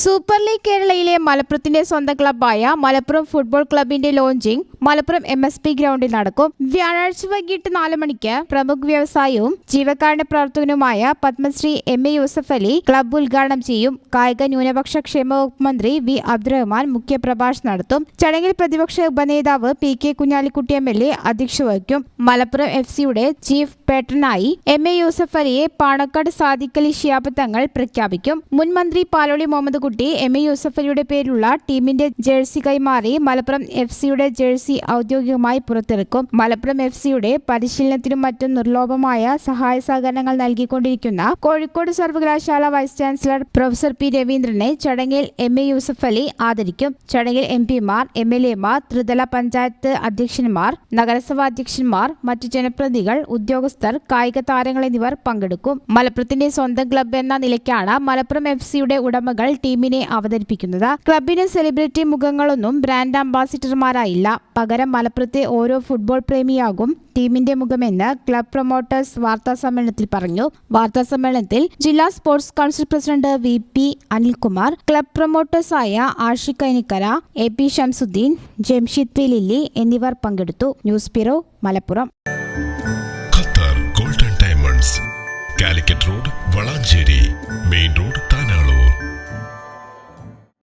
Super league കേരളയിലെ മലപ്പുറത്തിന്റെ സ്വന്തം ക്ലബ്ബായ മലപ്പുറം ഫുട്ബോൾ ക്ലബിന്റെ ലോഞ്ചിംഗ് മലപ്പുറം MSP ഗ്രൗണ്ടിൽ നടക്കും. വ്യാഴാഴ്ച വൈകിട്ട് 4 മണിക്ക് പ്രമുഖ വ്യവസായവും ജീവകാരുണ്യ പ്രവർത്തകനുമായ പത്മശ്രീ MA യൂസഫ് അലി ക്ലബ്ബ് ഉദ്ഘാടനം ചെയ്യും. കായിക ന്യൂനപക്ഷ ക്ഷേമ വകുപ്പ് മന്ത്രി V അബ്ദുറഹ്മാൻ മുഖ്യപ്രഭാഷണം നടത്തും. ചടങ്ങിൽ പ്രതിപക്ഷ ഉപനേതാവ് PK കുഞ്ഞാലിക്കുട്ടി MLA അധ്യക്ഷത വഹിക്കും. മലപ്പുറം FCയുടെ ചീഫ് പേട്രനായി MA യൂസഫ് അലിയെ പാണക്കാട് സാദിഖ് അലി ശിഹാബ് തങ്ങൾ പ്രഖ്യാപിക്കും. മുൻ മന്ത്രി പാലോളി മുഹമ്മദ് കുട്ടി MA യൂസഫ് അലിയുടെ പേരിലുള്ള ടീമിന്റെ ജേഴ്സി കൈമാറി മലപ്പുറം FCയുടെ ജേഴ്സി ഔദ്യോഗികമായി പുറത്തിറക്കും. മലപ്പുറം FCയുടെ പരിശീലനത്തിനും മറ്റും നിർലോഭമായ സഹായ സഹകരണങ്ങൾ നൽകിക്കൊണ്ടിരിക്കുന്ന കോഴിക്കോട് സർവകലാശാല വൈസ് ചാൻസലർ പ്രൊഫസർ P രവീന്ദ്രനെ ചടങ്ങിൽ MA യൂസഫ് അലി ആദരിക്കും. ചടങ്ങിൽ MP-മാർ, MLA-മാർ, ത്രിതല പഞ്ചായത്ത് അധ്യക്ഷന്മാർ, നഗരസഭാ അധ്യക്ഷന്മാർ, മറ്റു ജനപ്രതിനിധികൾ, ഉദ്യോഗസ്ഥർ, കായിക താരങ്ങൾ എന്നിവർ പങ്കെടുക്കും. മലപ്പുറത്തിന്റെ സ്വന്തം ക്ലബ്ബ് എന്ന നിലയ്ക്കാണ് മലപ്പുറം FCയുടെ ഉടമകൾ ടീമിനെ അവതരിപ്പിക്കുന്നത്. ക്ലബിന് സെലിബ്രിറ്റി മുഖങ്ങളൊന്നും ബ്രാൻഡ് അംബാസിഡർമാരായില്ല. പകരം മലപ്പുറത്തെ ഓരോ ഫുട്ബോൾ പ്രേമിയാകും ടീമിന്റെ മുഖമെന്ന് ക്ലബ് പ്രൊമോട്ടേഴ്സ് വാർത്താസമ്മേളനത്തിൽ പറഞ്ഞു. വാർത്താസമ്മേളനത്തിൽ ജില്ലാ sports council president VP Anilkumar, club പ്രൊമോട്ടേഴ്സായ Ashiq Kainikkara, AP Shamsuddin, Jamshid P Lilly എന്നിവർ പങ്കെടുത്തു. News bureau, Malappuram. Qatar golden diamonds, Calicut road, Valanchery main road, Tanalur.